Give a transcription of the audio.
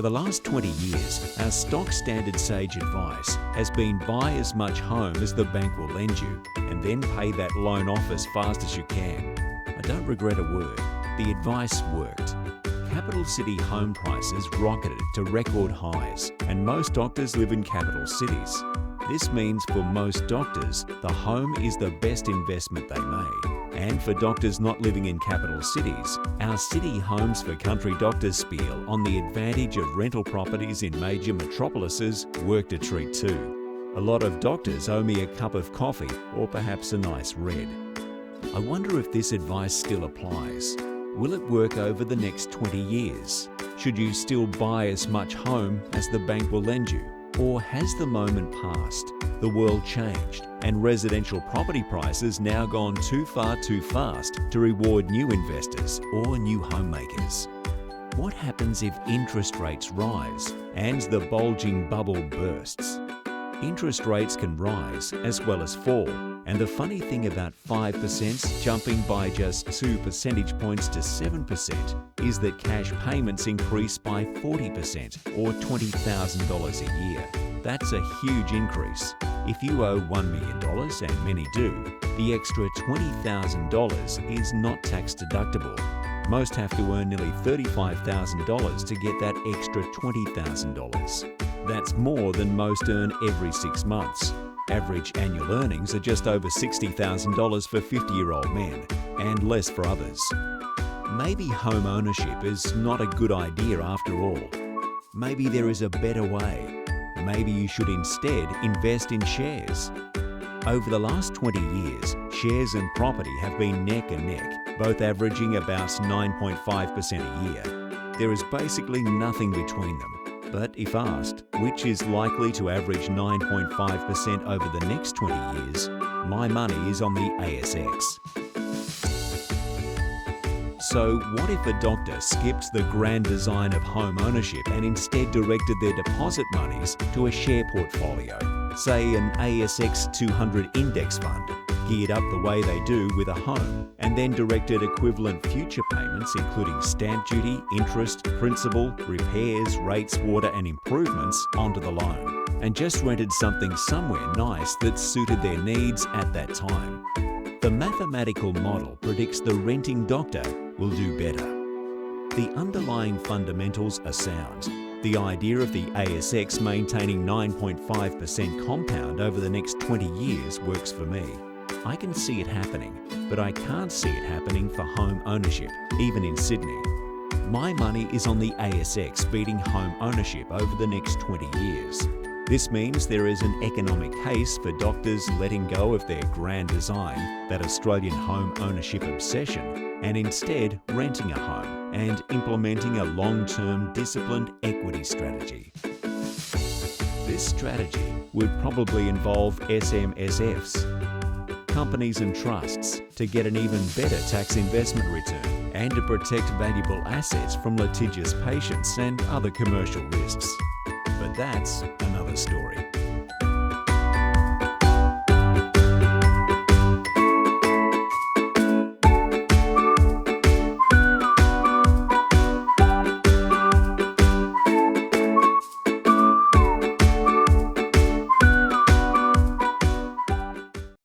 For the last 20 years, our stock standard sage advice has been buy as much home as the bank will lend you and then pay that loan off as fast as you can. I don't regret a word. The advice worked. Capital city home prices rocketed to record highs, and most doctors live in capital cities. This means for most doctors, the home is the best investment they made. And for doctors not living in capital cities, our City Homes for Country Doctors spiel on the advantage of rental properties in major metropolises worked a treat too. A lot of doctors owe me a cup of coffee or perhaps a nice red. I wonder if this advice still applies. Will it work over the next 20 years? Should you still buy as much home as the bank will lend you? Or has the moment passed, the world changed, and residential property prices now gone too far too fast to reward new investors or new homemakers? What happens if interest rates rise and the bulging bubble bursts? Interest rates can rise as well as fall, and the funny thing about 5% jumping by just 2 percentage points to 7% is that cash payments increase by 40% or $20,000 a year. That's a huge increase. If you owe $1 million, and many do, the extra $20,000 is not tax deductible. Most have to earn nearly $35,000 to get that extra $20,000. That's more than most earn every 6 months. Average annual earnings are just over $60,000 for 50-year-old men, and less for others. Maybe home ownership is not a good idea after all. Maybe there is a better way. Maybe you should instead invest in shares. Over the last 20 years, shares and property have been neck and neck, both averaging about 9.5% a year. There is basically nothing between them. But if asked, which is likely to average 9.5% over the next 20 years, my money is on the ASX. So what if a doctor skipped the grand design of home ownership and instead directed their deposit monies to a share portfolio, say an ASX 200 index fund, geared up the way they do with a home, and then directed equivalent future payments including stamp duty, interest, principal, repairs, rates, water and improvements onto the loan, and just rented something somewhere nice that suited their needs at that time? The mathematical model predicts the renting doctor will do better. The underlying fundamentals are sound. The idea of the ASX maintaining 9.5% compound over the next 20 years works for me. I can see it happening, but I can't see it happening for home ownership, even in Sydney. My money is on the ASX beating home ownership over the next 20 years. This means there is an economic case for doctors letting go of their grand design, that Australian home ownership obsession, and instead renting a home and implementing a long-term disciplined equity strategy. This strategy would probably involve SMSFs, companies and trusts, to get an even better tax investment return and to protect valuable assets from litigious patients and other commercial risks. But that's another story.